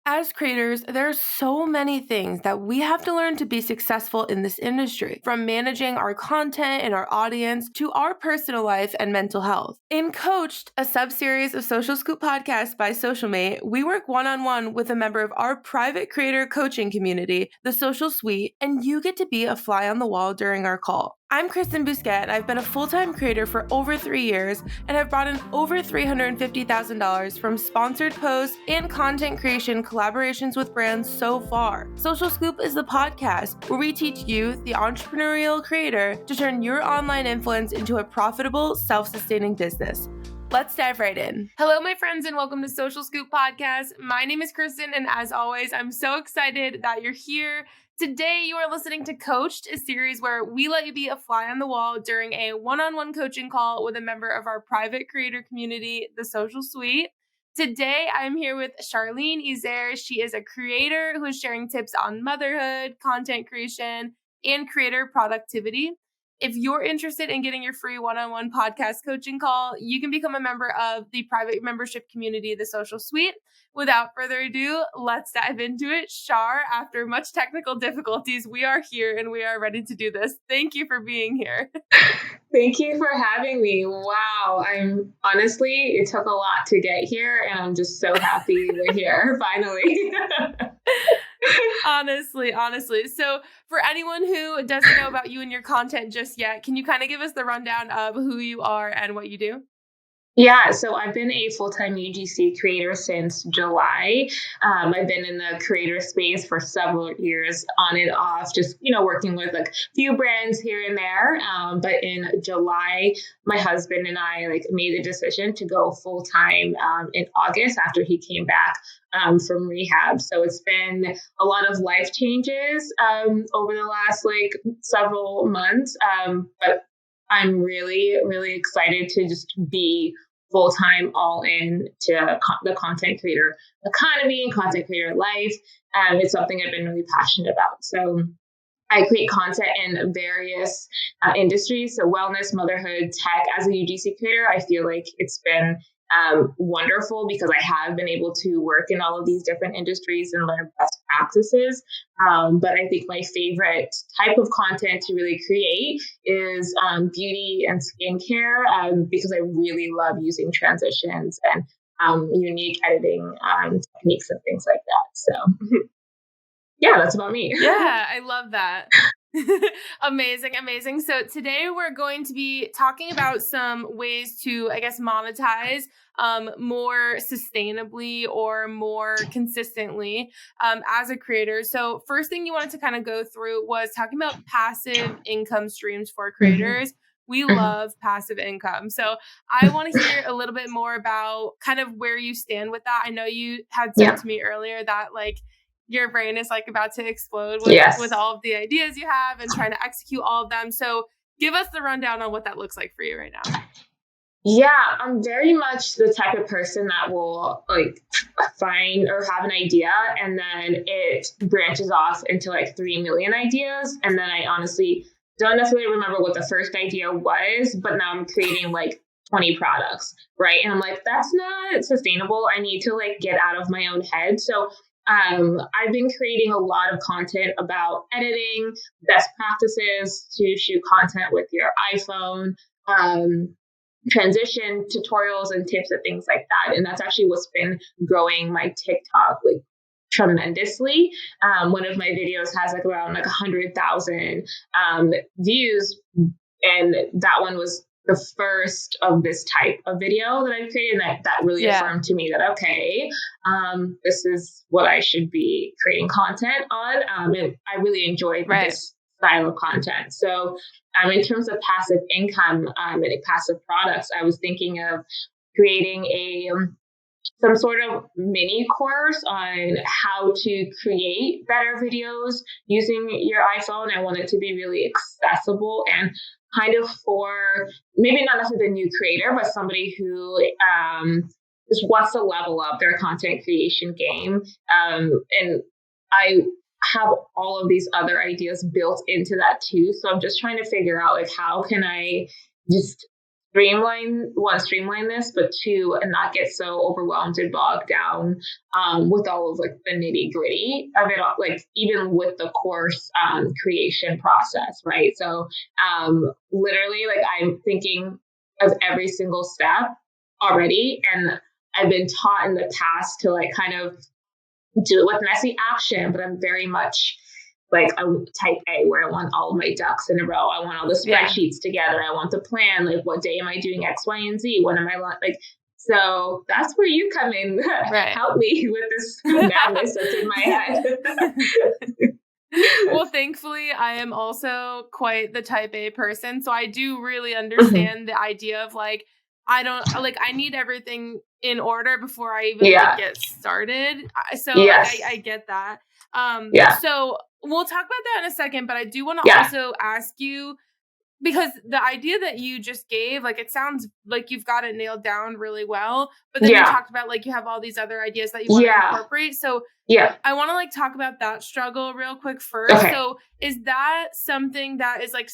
As creators, there are so many things that we have to learn to be successful in this industry, from managing our content and our audience to our personal life and mental health. In Coached, a sub-series of Soulcial Scoop podcasts by Soulcialmate, we work one-on-one with a member of our private creator coaching community, the Soulcial Suite, and you get to be a fly on the wall during our call. I'm Kristen Bousquet. I've been a full-time creator for over 3 years and have brought in over $350,000 from sponsored posts and content creation collaborations with brands so far. Soulcial Scoop is the podcast where we teach you, the entrepreneurial creator, to turn your online influence into a profitable, self-sustaining business. Let's dive right in. Hello, my friends, and welcome to Soulcial Scoop Podcast. My name is Kristen, and as always, I'm so excited that you're here. Today, you are listening to Coached, a series where we let you be a fly on the wall during a one-on-one coaching call with a member of our private creator community, the Soulcial Suite. Today, I'm here with Charlene Izere. She is a creator who is sharing tips on motherhood, content creation, and creator productivity. If you're interested in getting your free one-on-one podcast coaching call, you can become a member of the private membership community, the Soulcial Suite. Without further ado, let's dive into it. Char, after much technical difficulties, we are here and we are ready to do this. Thank you for being here. Thank you for having me. Wow. It took a lot to get here, and I'm just so happy we're here finally. Honestly. So for anyone who doesn't know about you and your content just yet, can you kind of give us the rundown of who you are and what you do? Yeah, so I've been a full-time UGC creator since July. I've been in the creator space for several years, on and off, just, working with like a few brands here and there. But in July, my husband and I made the decision to go full-time in August after he came back from rehab. So it's been a lot of life changes over the last several months. But I'm really, really excited to just be full-time all in to the content creator economy and content creator life. It's something I've been really passionate about. So I create content in various industries, so wellness, motherhood, tech. As a UGC creator, I feel like it's been wonderful because I have been able to work in all of these different industries and learn best practices. But I think my favorite type of content to really create is beauty and skincare because I really love using transitions and unique editing techniques and things like that. So yeah, that's about me. Yeah, I love that. Amazing. So today we're going to be talking about some ways to, monetize more sustainably or more consistently as a creator. So first thing you wanted to kind of go through was talking about passive income streams for creators. We love passive income. So I want to hear a little bit more about kind of where you stand with that. I know you had said to me earlier that your brain is about to explode with all of the ideas you have and trying to execute all of them. So give us the rundown on what that looks like for you right now. Yeah, I'm very much the type of person that will find or have an idea and then it branches off into 3 million ideas. And then I honestly don't necessarily remember what the first idea was, but now I'm creating 20 products, right? And I'm that's not sustainable. I need to get out of my own head. So I've been creating a lot of content about editing, best practices to shoot content with your iPhone, transition tutorials and tips and things like that. And that's actually what's been growing my TikTok tremendously. One of my videos has around 100,000 views, and that one was the first of this type of video that I created. And that really affirmed to me that, okay, this is what I should be creating content on. And I really enjoyed this style of content. So in terms of passive income and passive products, I was thinking of creating some sort of mini course on how to create better videos using your iPhone. I want it to be really accessible and kind of for maybe not necessarily the new creator, but somebody who just wants to level up their content creation game. And I have all of these other ideas built into that too. So I'm just trying to figure out how can I just streamline this, but two, and not get so overwhelmed and bogged down with all of like the nitty gritty of it, like even with the course creation process, right? So literally, like I'm thinking of every single step already, and I've been taught in the past to like kind of do it with messy action, but I'm very much like a type A where I want all of my ducks in a row. I want all the spreadsheets together. I want the plan. Like, what day am I doing X, Y, and Z? When am I like? So that's where you come in. Right. Help me with this madness that's in my head. Well, thankfully, I am also quite the type A person. So I do really understand the idea of like, I need everything in order before I even like, get started. So like, I get that. So we'll talk about that in a second, but I do want to also ask you, because the idea that you just gave, like, it sounds like you've got it nailed down really well, but then you talked about like you have all these other ideas that you want to incorporate. So I want to like talk about that struggle real quick first. Okay. So is that something that is like,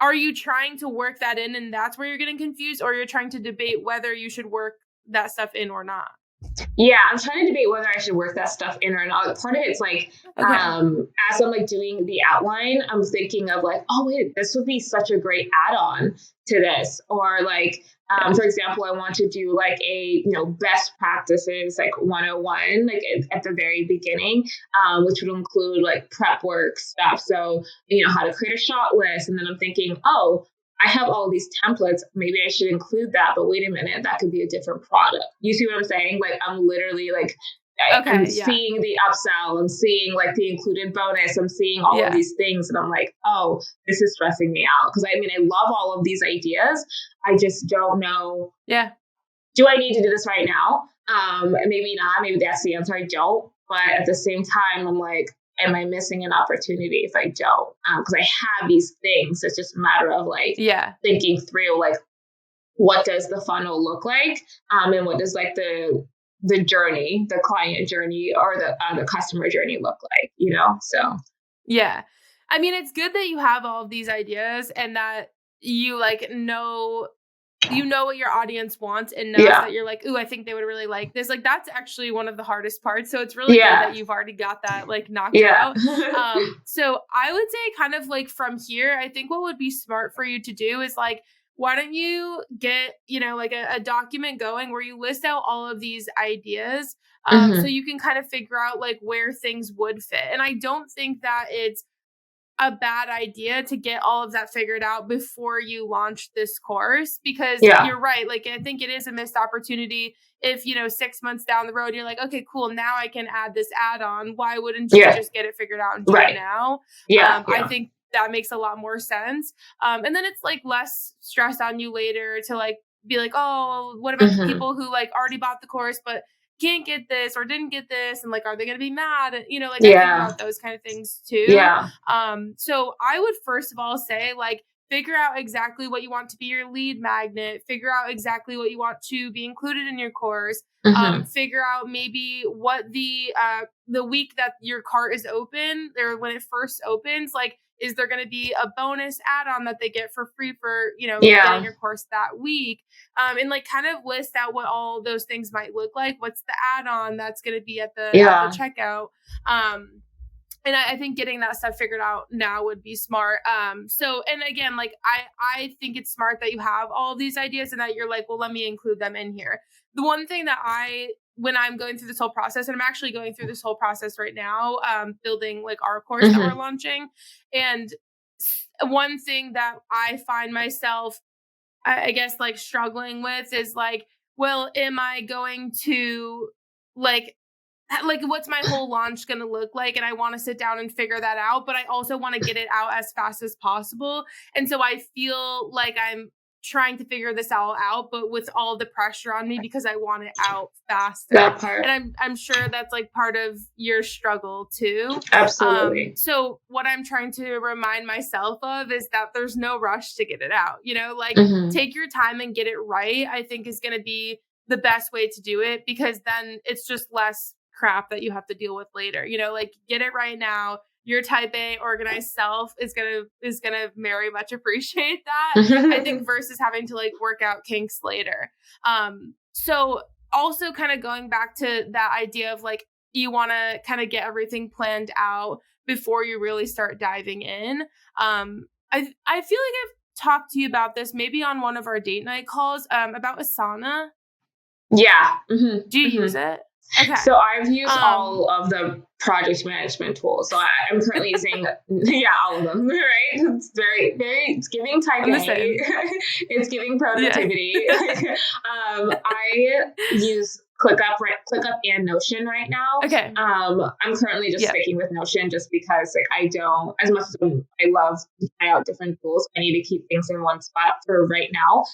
are you trying to work that in and that's where you're getting confused, or you're trying to debate whether you should work that stuff in or not? Yeah, I'm trying to debate whether I should work that stuff in or not. Part of it's like, as I'm like doing the outline, I'm thinking of like, oh wait, this would be such a great add-on to this. Or like, for example, I want to do like a, best practices, like 101, like at the very beginning, which would include like prep work stuff. So, how to create a shot list. And then I'm thinking, oh, I have all these templates. Maybe I should include that, but wait a minute, that could be a different product. You see what I'm saying? Like I'm literally like, I'm seeing the upsell. I'm seeing like the included bonus. I'm seeing all of these things. And I'm like, oh, this is stressing me out. Cause I love all of these ideas. I just don't know. Yeah. Do I need to do this right now? Maybe not. Maybe that's the answer. I don't. But at the same time, I'm like, am I missing an opportunity if I don't? Because I have these things. It's just a matter of like thinking through like, what does the funnel look like? And what does like the journey, the client journey or the customer journey look like, So. Yeah. I mean, it's good that you have all of these ideas and that you like know what your audience wants enough that you're like, ooh, I think they would really like this. Like, that's actually one of the hardest parts. So it's really good that you've already got that like knocked out. So I would say kind of like from here, I think what would be smart for you to do is like, why don't you get, like a document going where you list out all of these ideas so you can kind of figure out like where things would fit. And I don't think that it's a bad idea to get all of that figured out before you launch this course, because you're right. Like, I think it is a missed opportunity if, 6 months down the road, you're like, okay, cool. Now I can add this add-on. Why wouldn't you just get it figured out and do it now? I think that makes a lot more sense. And then it's like less stress on you later to like, be like, oh, what about the people who like already bought the course, but can't get this or didn't get this, and like, are they going to be mad? I think about those kind of things too. So I would first of all say like, figure out exactly what you want to be your lead magnet, figure out exactly what you want to be included in your course, figure out maybe what the week that your cart is open or when it first opens, like, is there going to be a bonus add-on that they get for free for, getting your course that week? And like kind of list out what all those things might look like. What's the add-on that's going to be at the checkout? And I think getting that stuff figured out now would be smart. So, and again, like I think it's smart that you have all of these ideas and that you're like, well, let me include them in here. The one thing that when I'm going through this whole process, and I'm actually going through this whole process right now, building like our course that we're launching. And one thing that I find myself, I guess, like struggling with is like, well, am I going to like what's my whole launch going to look like? And I want to sit down and figure that out, but I also want to get it out as fast as possible. And so I feel like I'm trying to figure this all out, but with all the pressure on me because I want it out faster. That part. And I'm sure that's like part of your struggle too. Absolutely. So what I'm trying to remind myself of is that there's no rush to get it out, take your time and get it right, I think is going to be the best way to do it, because then it's just less crap that you have to deal with later. Like, get it right now, your type A organized self is gonna very much appreciate that. I think versus having to like work out kinks later. So also kind of going back to that idea of like you want to kind of get everything planned out before you really start diving in. I feel like I've talked to you about this maybe on one of our date night calls about Asana. Yeah. Do you use it? Okay. So I've used all of the project management tools. So I'm currently using, all of them, right? It's it's giving type A. It's giving productivity. Yeah. I use ClickUp and Notion right now. Okay. I'm currently just sticking with Notion just because like I don't, as much as I love to try out different tools, I need to keep things in one spot for right now.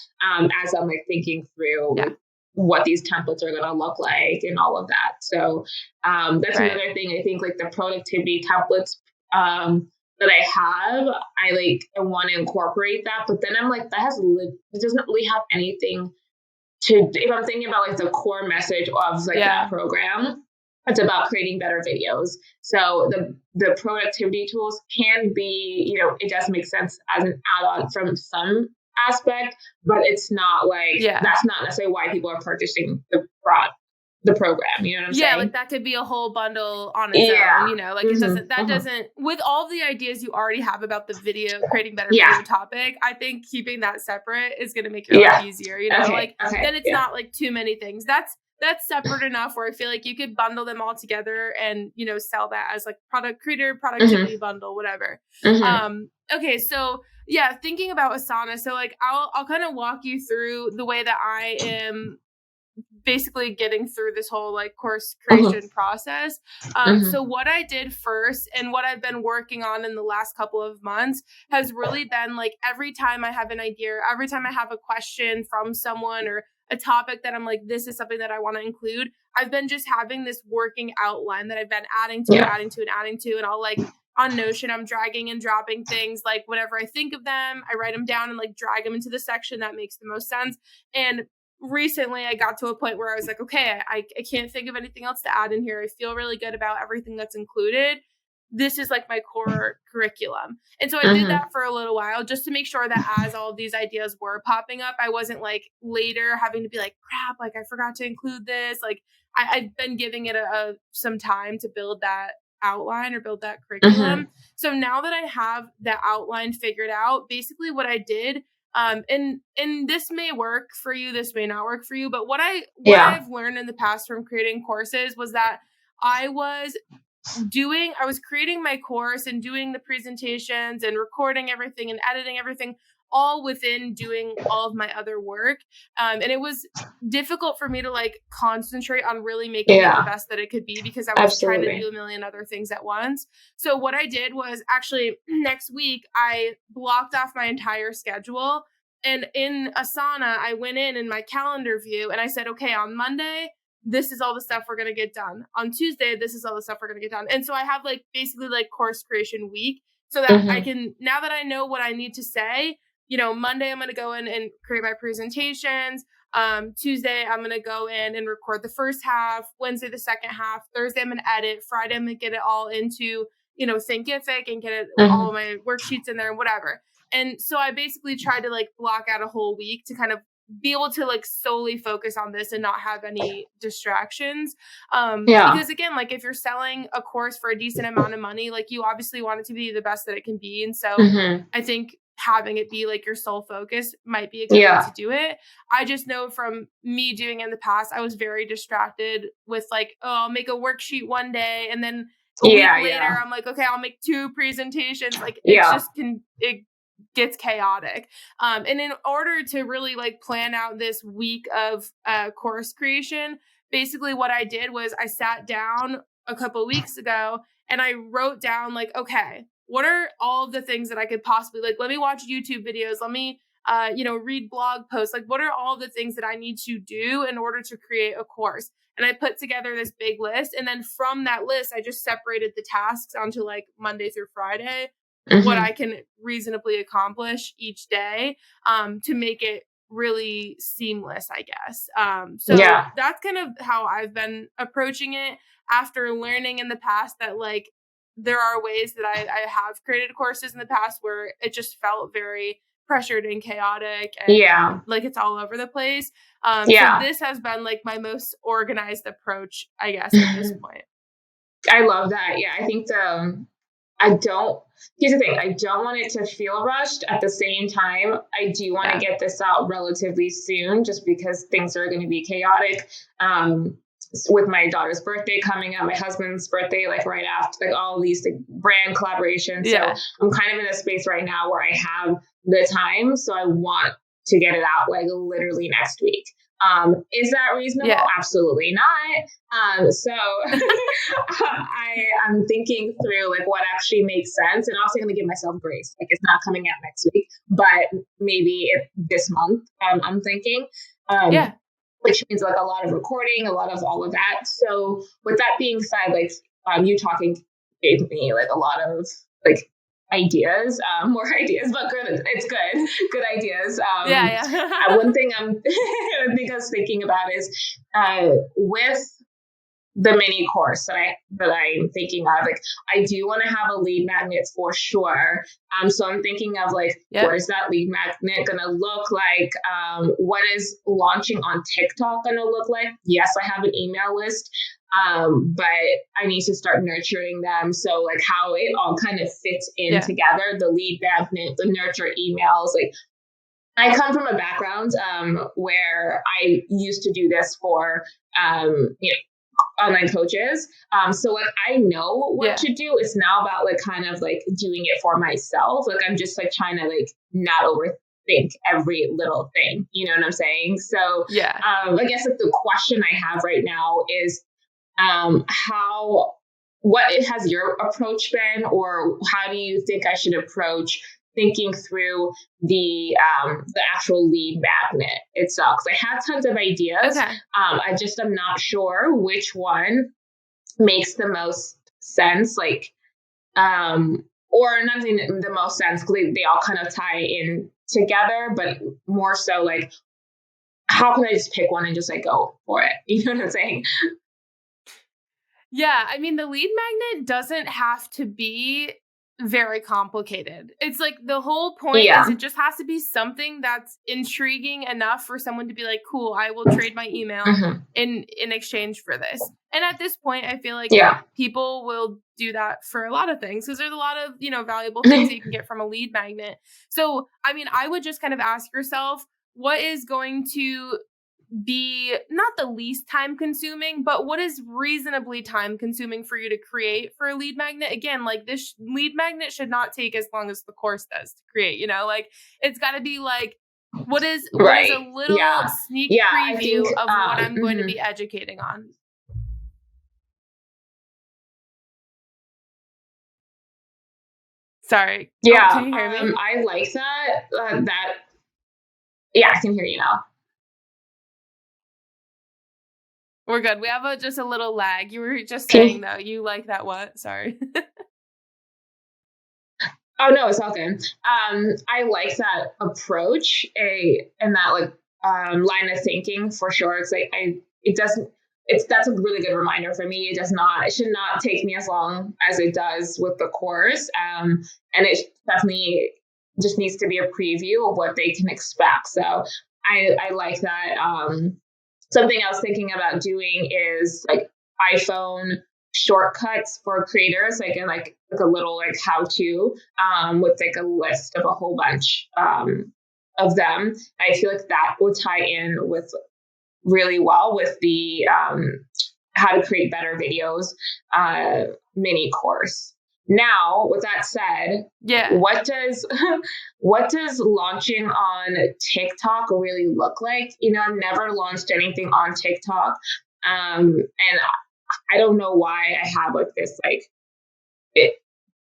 As I'm like thinking through what these templates are going to look like and all of that. So that's another thing. I think like the productivity templates that I have, I want to incorporate that, but then I'm like, it doesn't really have anything if I'm thinking about like the core message of like that program, it's about creating better videos. So the productivity tools can be, it does make sense as an add-on from some aspect, but it's not like that's not necessarily why people are purchasing the program. You know what I'm saying? Yeah, like that could be a whole bundle on its own, like it doesn't, with all the ideas you already have about the video, creating better video topic, I think keeping that separate is going to make your life easier, then it's not like too many things. That's separate enough where I feel like you could bundle them all together and, sell that as like productivity bundle, whatever. Okay. So thinking about Asana. So like, I'll kind of walk you through the way that I am basically getting through this whole like course creation process. So what I did first and what I've been working on in the last couple of months has really been like every time I have an idea, every time I have a question from someone or a topic that I'm like, this is something that I want to include, I've been just having this working outline that I've been adding to, and I'll like on Notion, I'm dragging and dropping things like whenever I think of them, I write them down and like drag them into the section that makes the most sense. And recently I got to a point where I was like, okay, I can't think of anything else to add in here. I feel really good about everything that's included. This is like my core curriculum. And so I did that for a little while just to make sure that as all of these ideas were popping up, I wasn't like later having to be like, crap, like I forgot to include this. Like I've been giving it some time to build that outline or build that curriculum. So now that I have the outline figured out, basically what I did, and this may work for you, this may not work for you, but what I've learned in the past from creating courses was that I was creating my course and doing the presentations and recording everything and editing everything all within doing all of my other work. And it was difficult for me to like concentrate on really making it the best that it could be because I was trying to do a million other things at once. So what I did was actually next week, I blocked off my entire schedule. And in Asana, I went in my calendar view and I said, okay, on Monday, this is all the stuff we're going to get done. On Tuesday, this is all the stuff we're going to get done. And so I have like basically like course creation week so that I can, now that I know what I need to say, Monday I'm going to go in and create my presentations. Tuesday I'm going to go in and record the first half. Wednesday, the second half. Thursday I'm going to edit. Friday I'm going to get it all into, Thinkific and get it all of my worksheets in there and whatever. And so I basically tried to like block out a whole week to kind of be able to like solely focus on this and not have any distractions. Because again, like if you're selling a course for a decent amount of money, like you obviously want it to be the best that it can be. And so I think having it be like your sole focus might be a good way to do it. I just know from me doing it in the past, I was very distracted with like, oh, I'll make a worksheet one day. And then a week later, I'm like, okay, I'll make 2 presentations. Like it gets chaotic. And in order to really like plan out this week of course creation, basically what I did was I sat down a couple weeks ago and I wrote down like, okay, what are all of the things that I could possibly like, let me watch YouTube videos. Let me, read blog posts. Like what are all the things that I need to do in order to create a course? And I put together this big list. And then from that list, I just separated the tasks onto like Monday through Friday, what I can reasonably accomplish each day, to make it really seamless, I guess. So that's kind of how I've been approaching it after learning in the past that like there are ways that I have created courses in the past where it just felt very pressured and chaotic and like it's all over the place. So this has been like my most organized approach, I guess, at this point. I love that. Yeah, I think here's the thing, I don't want it to feel rushed. At the same time, I do want to get this out relatively soon just because things are going to be chaotic. With my daughter's birthday coming up, my husband's birthday, like right after, like all these like, brand collaborations. So I'm kind of in a space right now where I have the time. So I want to get it out like literally next week. Is that reasonable? Absolutely not. So I'm thinking through like what actually makes sense, and also going to give myself grace. Like it's not coming out next week, but maybe this month. I'm thinking. Which means like a lot of recording, a lot of all of that. So with that being said, like you talking gave me like a lot of like ideas, more ideas, but good. It's good ideas. One thing I was thinking about is with the mini course that I'm thinking of, like I do want to have a lead magnet for sure. So I'm thinking of like, what is that lead magnet going to look like? What is launching on TikTok going to look like? Yes, I have an email list, but I need to start nurturing them. So like how it all kind of fits in together, the lead magnet, the nurture emails, like I come from a background where I used to do this for, online coaches. So like I know what to do. It's now about like kind of like doing it for myself. Like I'm just like trying to like not overthink every little thing. You know what I'm saying? So I guess like the question I have right now is what has your approach been, or how do you think I should approach thinking through the actual lead magnet itself? Because I have tons of ideas. I just am not sure which one makes the most sense, like, or not even the most sense, because they all kind of tie in together, but more so like, how can I just pick one and just like go for it? You know what I'm saying? Yeah, I mean, the lead magnet doesn't have to be very complicated. It's like the whole point is it just has to be something that's intriguing enough for someone to be like, cool, I will trade my email in exchange for this. And at this point, I feel like people will do that for a lot of things because there's a lot of, valuable things that you can get from a lead magnet. So, I mean, I would just kind of ask yourself, what is going to be not the least time consuming, but what is reasonably time consuming for you to create for a lead magnet? Again, like this lead magnet should not take as long as the course does to create, like it's got to be like, what is a little sneak preview of what I'm going to be educating on. Sorry. Yeah. Can you hear me? I like that. I can hear you now. We're good. We have just a little lag. You were just saying, though, you like that what? Sorry. Oh, no, it's all good. I like that approach and that like line of thinking for sure. It's like that's a really good reminder for me. It should not take me as long as it does with the course. And it definitely just needs to be a preview of what they can expect. So I like that. Something I was thinking about doing is like iPhone shortcuts for creators, like in like a little like how to with like a list of a whole bunch of them. I feel like that would tie in with really well with the how to create better videos mini course. Now, with that said, what does launching on TikTok really look like? I've never launched anything on TikTok, and I don't know why I have like this like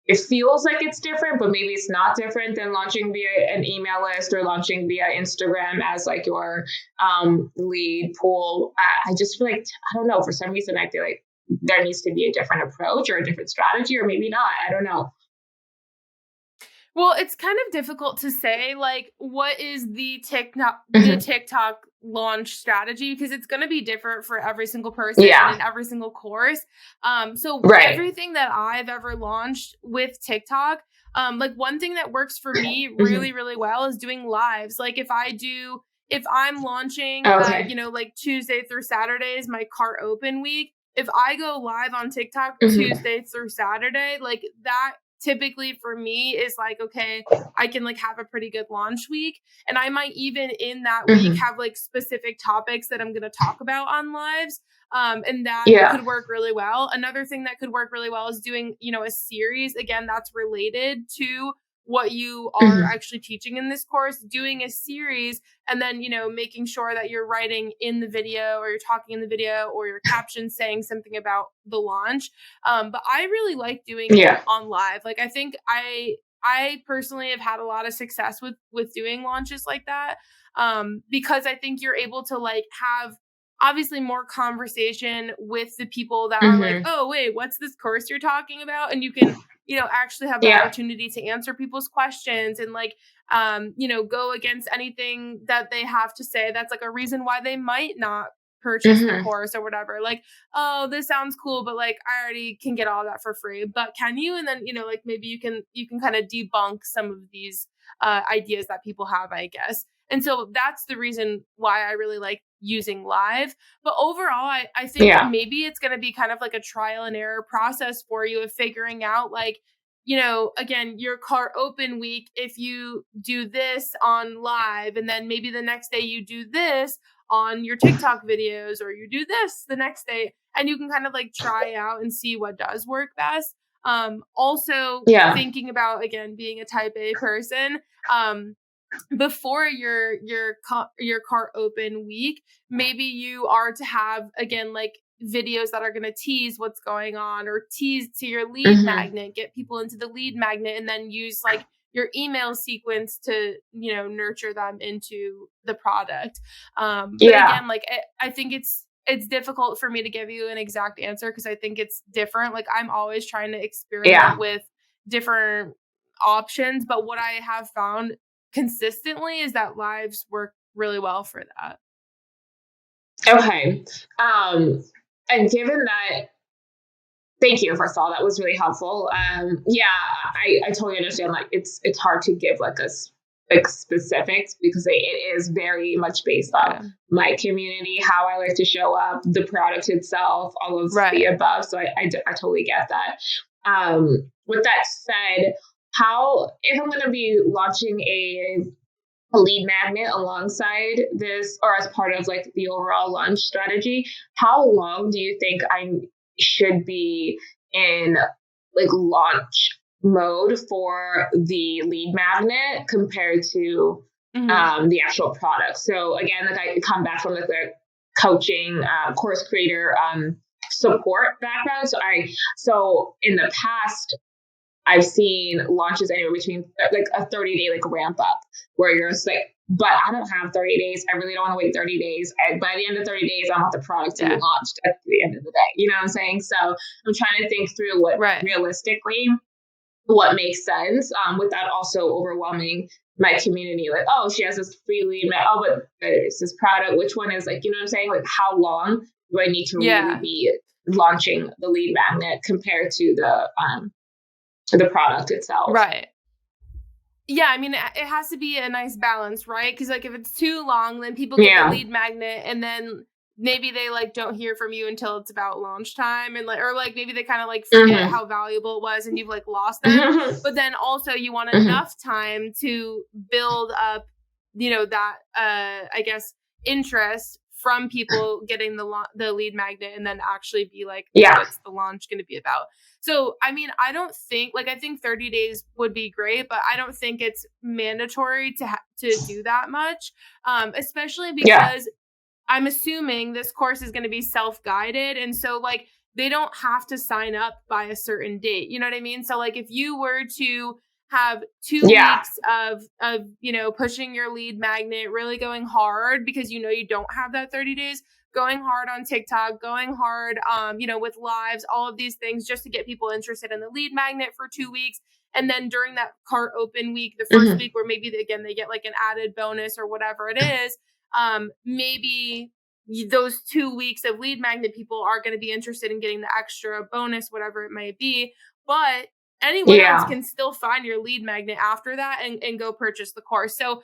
it feels like it's different, but maybe it's not different than launching via an email list or launching via Instagram as like your lead pool. I just feel like, I don't know, for some reason I feel like there needs to be a different approach or a different strategy, or maybe not. I don't know. Well, it's kind of difficult to say, like, what is the Mhm. TikTok launch strategy, because it's going to be different for every single person Yeah. and every single course. So Right. everything that I've ever launched with TikTok, like one thing that works for me Mhm. really, really well is doing lives. Like if I'm launching, Okay. like Tuesday through Saturdays, my cart open week, if I go live on TikTok Mhm. Tuesday through Saturday, like that typically for me is like, okay, I can like have a pretty good launch week. And I might even in that week Mhm. have like specific topics that I'm going to talk about on lives. And that Yeah. could work really well. Another thing that could work really well is doing, a series again that's related to what you are Mhm. actually teaching in this course, doing a series, and then, making sure that you're writing in the video or you're talking in the video or your caption saying something about the launch. But I really like doing it Yeah. on live. Like I think I personally have had a lot of success with doing launches like that. Because I think you're able to like have obviously more conversation with the people that are like, Mhm. oh wait, what's this course you're talking about? And you can, actually have the Yeah. opportunity to answer people's questions and like go against anything that they have to say that's like a reason why they might not purchase the Mhm. course or whatever. Like, oh, this sounds cool, but like I already can get all that for free. But can you? And then, like maybe you can kind of debunk some of these ideas that people have, I guess. And so that's the reason why I really like using live. But overall, I think Yeah. maybe it's going to be kind of like a trial and error process for you of figuring out like, again, your cart open week, if you do this on live, and then maybe the next day you do this on your TikTok videos, or you do this the next day, and you can kind of like try out and see what does work best. Also Yeah. thinking about, again, being a type A person, um, before your cart open week, maybe you are to have again like videos that are going to tease what's going on or tease to your lead Mhm. magnet, get people into the lead magnet, and then use like your email sequence to nurture them into the product. But Yeah. again, like I think it's difficult for me to give you an exact answer because I think it's different. Like I'm always trying to experiment Yeah. with different options, but what I have found consistently is that lives work really well for that. Okay. Um, and given that, thank you. First of all, that was really helpful. Yeah, I totally understand. Like, it's hard to give like like specifics because it is very much based off Yeah. my community, how I like to show up, the product itself, all of the Right. above. So I totally get that. With that said, how if I'm going to be launching a lead magnet alongside this or as part of like the overall launch strategy, how long do you think I should be in like launch mode for the lead magnet compared to Mhm. the actual product? So again, like I come back from like the coaching course creator support background. So in the past I've seen launches anywhere between like a 30-day like ramp up where you're just like, but I don't have 30 days. I really don't want to wait 30 days. And by the end of 30 days, I want the product to be Yeah. launched at the end of the day. You know what I'm saying? So I'm trying to think through what Right. realistically what makes sense without also overwhelming my community. Like, oh, she has this free lead. Oh, but there's this product. Which one is like, you know what I'm saying? Like, how long do I need to really Yeah. be launching the lead magnet compared to the product itself? Right. Yeah, I mean, it has to be a nice balance, right? Because like if it's too long, then people get the Yeah. lead magnet, and then maybe they like don't hear from you until it's about launch time, and like or like maybe they kind of like forget Mm-hmm. how valuable it was, and you've like lost them. But then also you want Mm-hmm. enough time to build up, that I guess interest from people getting the lead magnet, and then actually be like, Yeah. what's the launch going to be about? So, I mean, I think 30 days would be great, but I don't think it's mandatory to do that much, especially Yeah. because I'm assuming this course is going to be self-guided. And so, like, they don't have to sign up by a certain date. You know what I mean? So, like, if you were to have two Yeah. weeks of pushing your lead magnet, really going hard because you don't have that 30 days, going hard on TikTok, going hard, with lives, all of these things just to get people interested in the lead magnet for 2 weeks. And then during that cart open week, the first week where maybe they get like an added bonus or whatever it is, maybe those 2 weeks of lead magnet people are going to be interested in getting the extra bonus, whatever it may be. But anyone else can still find your lead magnet after that and go purchase the course. So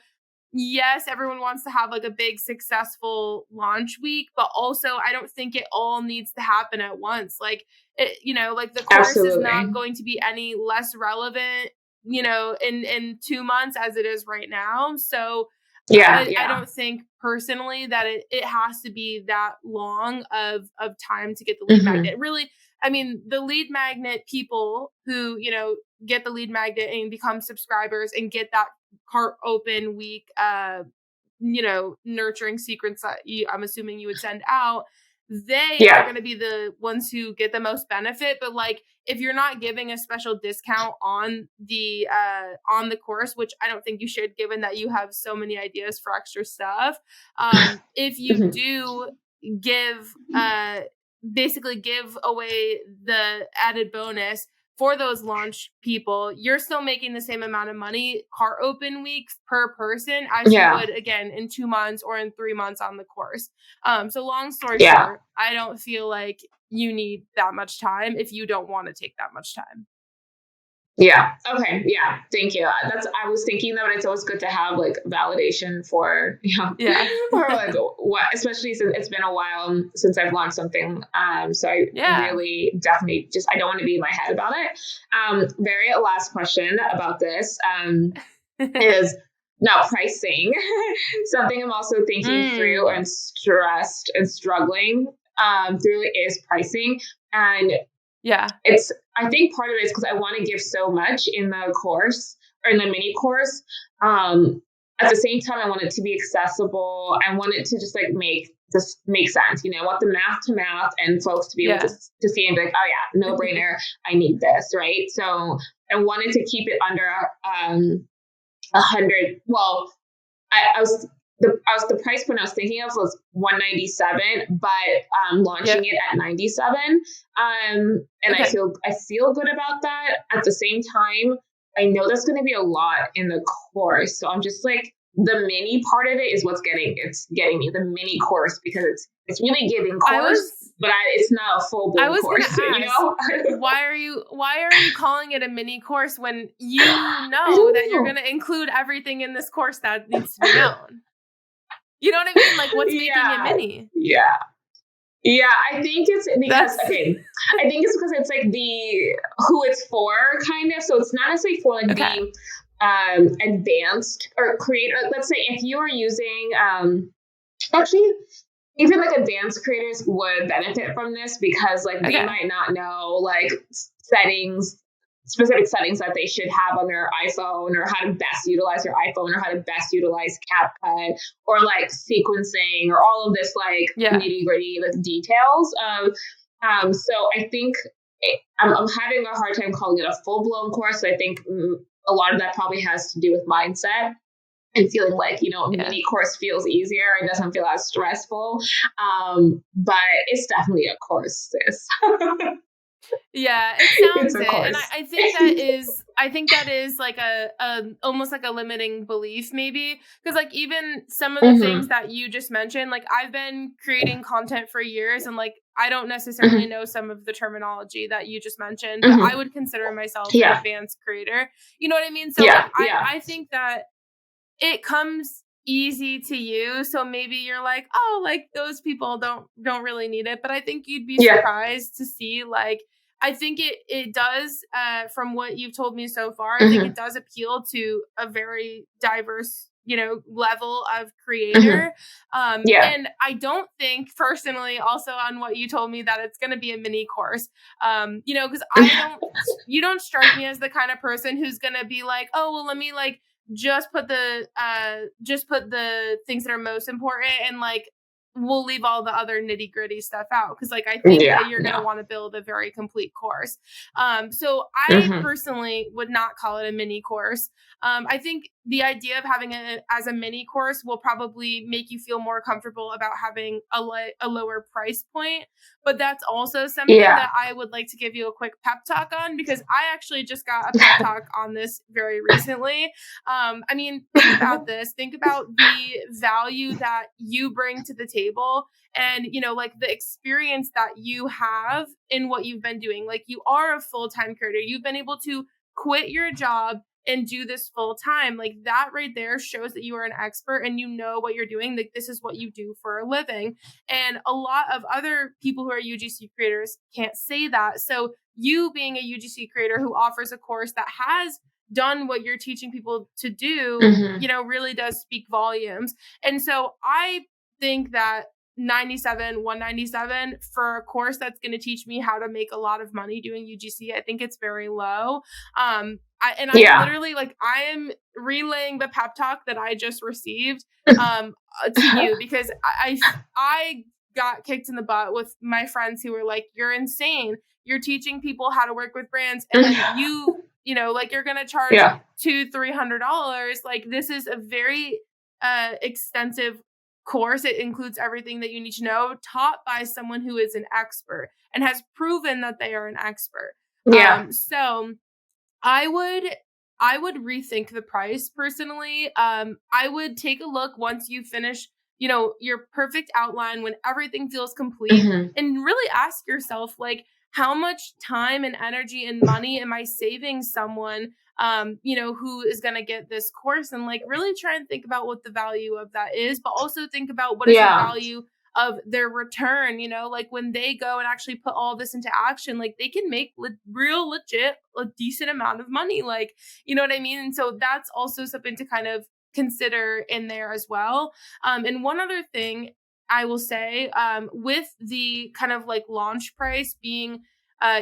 yes, everyone wants to have like a big successful launch week, but also I don't think it all needs to happen at once. Like, like the course is not going to be any less relevant, in 2 months as it is right now. So I don't think personally that it has to be that long of time to get the lead magnet. Really, I mean, the lead magnet people who, get the lead magnet and become subscribers and get that cart open week, nurturing secrets that I'm assuming you would send out, they are going to be the ones who get the most benefit. But like, if you're not giving a special discount on the course, which I don't think you should, given that you have so many ideas for extra stuff, if you do give basically give away the added bonus for those launch people, you're still making the same amount of money cart open weeks per person as you would again in 2 months or in 3 months on the course. So long story short, I don't feel like you need that much time if you don't want to take that much time. Yeah. Okay. Yeah. Thank you. I was thinking that it's always good to have like validation for, or like what, especially since it's been a while since I've launched something. So I really definitely I don't want to be in my head about it. Very last question about this, is now pricing. Something I'm also thinking through and stressed and struggling, through is pricing. And I think part of it is because I want to give so much in the course or in the mini course. At the same time, I want it to be accessible. I want it to just like make sense. I want the math to math and folks to be able to see and be like, oh yeah, no brainer. I need this. Right. So I wanted to keep it under 100. Well, the price point I was thinking of was $197, but launching it at $97. And I feel good about that. At the same time, I know there's going to be a lot in the course, so I'm just like, the mini part of it is what's getting me, the mini course, because it's really giving course, but it's not a full blown course. Ask, why are you calling it a mini course when you know that you're going to include everything in this course that needs to be known? You know what I mean? Like, what's making it mini? Yeah. Yeah, I think it's because, I think it's because it's like who it's for, kind of. So it's not necessarily for like the advanced or creator. Let's say if you are using, actually, even like advanced creators would benefit from this because like they might not know like specific settings that they should have on their iPhone, or how to best utilize their iPhone, or how to best utilize CapCut, or like sequencing, or all of this like nitty gritty like details. So I think I'm having a hard time calling it a full blown course. I think a lot of that probably has to do with mindset and feeling like, mini course feels easier. It doesn't feel as stressful. But it's definitely a course, sis. Yeah, it sounds it. And I think that is like a almost like a limiting belief maybe, because like even some of the things that you just mentioned, like I've been creating content for years and like I don't necessarily know some of the terminology that you just mentioned, but I would consider myself an advanced creator. You know what I mean? So I think that it comes easy to you, so maybe you're like, oh, like those people don't really need it, but I think you'd be surprised to see like I think it does, from what you've told me so far, I think it does appeal to a very diverse, level of creator. And I don't think personally also on what you told me that it's going to be a mini course, because you don't strike me as the kind of person who's going to be like, oh, well, let me like just put the things that are most important and like we'll leave all the other nitty gritty stuff out. Cause like, I think that you're going to Yeah. want to build a very complete course. So I Mm-hmm. personally would not call it a mini course. I think the idea of having it as a mini course will probably make you feel more comfortable about having a lower price point. But that's also something Yeah. that I would like to give you a quick pep talk on, because I actually just got a pep talk on this very recently. I mean, think about this. Think about the value that you bring to the table, and, you know, like the experience that you have in what you've been doing. Like, you are a full-time creator. You've been able to quit your job and do this full time. Like, that right there shows that you are an expert and you know what you're doing. Like, this is what you do for a living. And a lot of other people who are UGC creators can't say that. So you being a UGC creator who offers a course that has done what you're teaching people to do, Mm-hmm. you know, really does speak volumes. And so I think that 197 for a course that's going to teach me how to make a lot of money doing UGC, I think it's very low. I'm literally like, I am relaying the pep talk that I just received to you, because I got kicked in the butt with my friends who were like, you're insane. You're teaching people how to work with brands, and then you know, like, you're going to charge $200-$300. Like, this is a very extensive course. It includes everything that you need to know, taught by someone who is an expert and has proven that they are an expert. So I would rethink the price personally. I would take a look once you finish, you know, your perfect outline, when everything feels complete, Mm-hmm. and really ask yourself, like, how much time and energy and money am I saving someone, you know, who is going to get this course, and like really try and think about what the value of that is, but also think about what is the value of their return. You know, like, when they go and actually put all this into action, like, they can make real legit a decent amount of money, like, you know what I mean? And so that's also something to kind of consider in there as well. And one other thing I will say, with the kind of like launch price being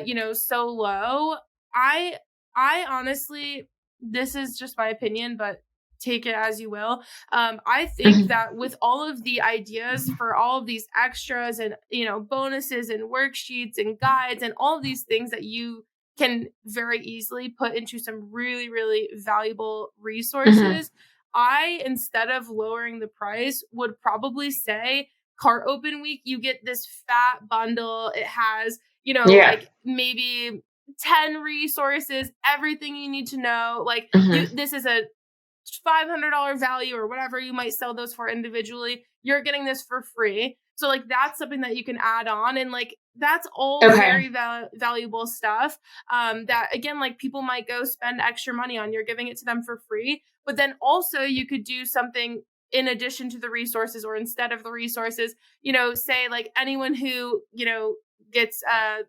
you know, so low, I I honestly, this is just my opinion, but take it as you will. I think that with all of the ideas for all of these extras and, you know, bonuses and worksheets and guides and all of these things that you can very easily put into some really, really valuable Mm-hmm. resources, I, instead of lowering the price, would probably say cart open week, you get this fat bundle. It has, you know, Yeah. like maybe 10 resources, everything you need to know. Like, Mm-hmm. this is a $500 value or whatever you might sell those for individually. You're getting this for free. So like, that's something that you can add on, and like, that's all Okay. very valuable stuff that, again, like, people might go spend extra money on. You're giving it to them for free, but then also you could do something in addition to the resources, or instead of the resources, you know, say like anyone who, you know, gets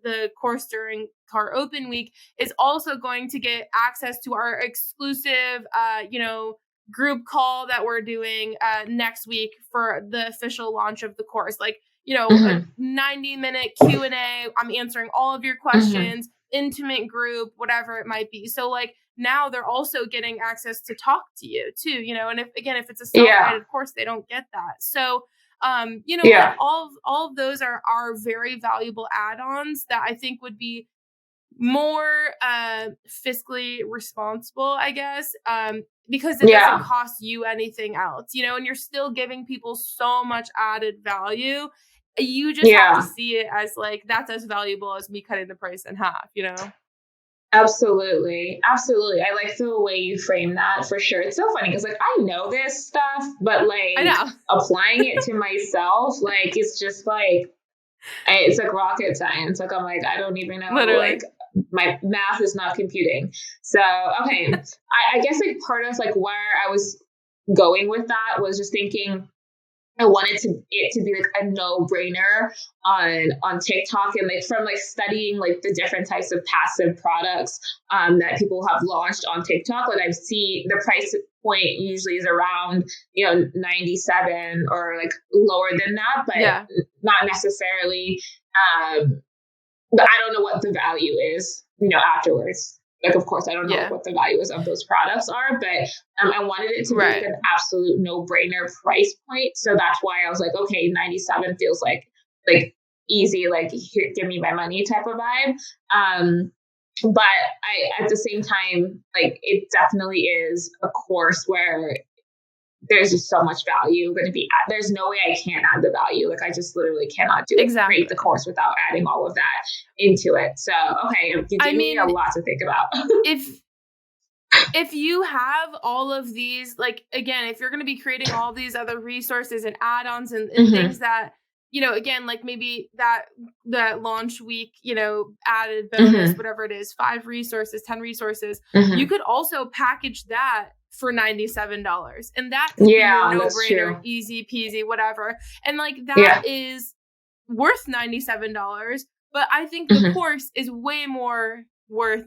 the course during Car Open Week is also going to get access to our exclusive, you know, group call that we're doing next week for the official launch of the course. Like, you know, a Mm-hmm. 90-minute Q&A. I'm answering all of your Mm-hmm. questions, intimate group, whatever it might be. So like, now they're also getting access to talk to you too, you know, and if it's a Yeah. self-guided course, they don't get that. So you know, like, Yeah. all of those are very valuable add-ons that I think would be more fiscally responsible, I guess, because it doesn't Yeah. cost you anything else, you know, and you're still giving people so much added value. You just have to Yeah. see it as like, that's as valuable as me cutting the price in half, you know? Absolutely. Absolutely. I like the way you frame that for sure. It's so funny because like I know this stuff, but I like know. applying it to myself, like it's just like it's like rocket science. Like I'm like, I don't even know, like Literally. my math is not computing. So okay. I guess like part of like where I was going with that was just thinking I wanted it to be like a no brainer on TikTok, and like from like studying like the different types of passive products that people have launched on TikTok. Like I've seen the price point usually is around 97 or like lower than that, but Yeah. not necessarily. But I don't know what the value is afterwards. like, of course, I don't know Yeah. what the values of those products are, but I wanted it to be Right. like an absolute no-brainer price point. So that's why I was like, okay, 97 feels like easy, like, here, give me my money type of vibe. But I, at the same time, like, it definitely is a course where there's just so much value going to be there's no way I can't add the value. Like, I just literally cannot create the course without adding all of that into it. So, okay, you gave me a lot to think about. If you have all of these, like, again, if you're going to be creating all these other resources and add-ons and things that, again, like maybe that launch week, added bonus, whatever it is, 5 resources, 10 resources, you could also package that for $97. And that could be your no-brainer, easy peasy, whatever. And like, that is worth $97. But I think the course is way more worth,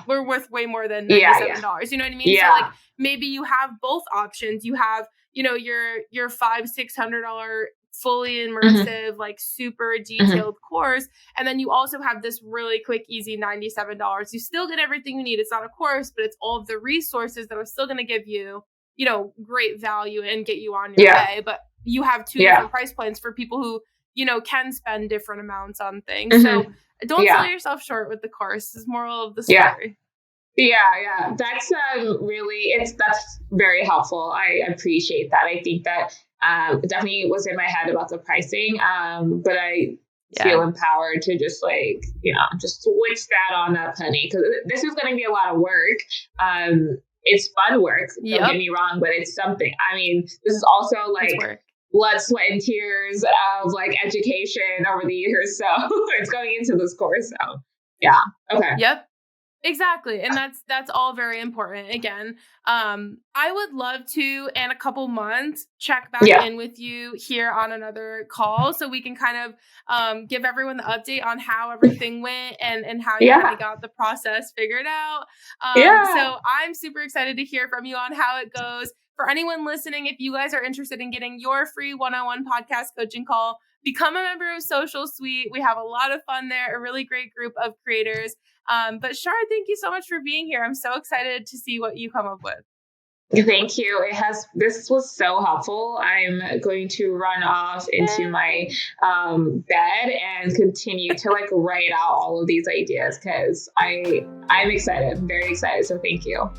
we're worth way more than $97. You know what I mean? So like, maybe you have both options. You have, your $500-$600 fully immersive, like super detailed course. And then you also have this really quick, easy $97. You still get everything you need. It's not a course, but it's all of the resources that are still going to give you, great value and get you on your way. But you have 2 different price points for people who, can spend different amounts on things. So don't sell yourself short with the course is moral of the story. Yeah. That's that's very helpful. I appreciate that. I think that it definitely was in my head about the pricing. But I feel empowered to just just switch that on up, honey, because this is going to be a lot of work. It's fun work. Don't get me wrong, but it's something. I mean, this is also like blood, sweat, and tears of like education over the years. So it's going into this course. So yeah. Okay. Yep. Exactly. And that's all very important. Again, I would love to, in a couple months, check back in with you here on another call so we can kind of give everyone the update on how everything went and how you kind of got the process figured out. So I'm super excited to hear from you on how it goes. For anyone listening, if you guys are interested in getting your free one-on-one podcast coaching call, become a member of Soulcial Suite. We have a lot of fun there, a really great group of creators. But Char, thank you so much for being here. I'm so excited to see what you come up with. Thank you. This was so helpful. I'm going to run off into my bed and continue to write out all of these ideas because I'm excited. I'm very excited. So thank you.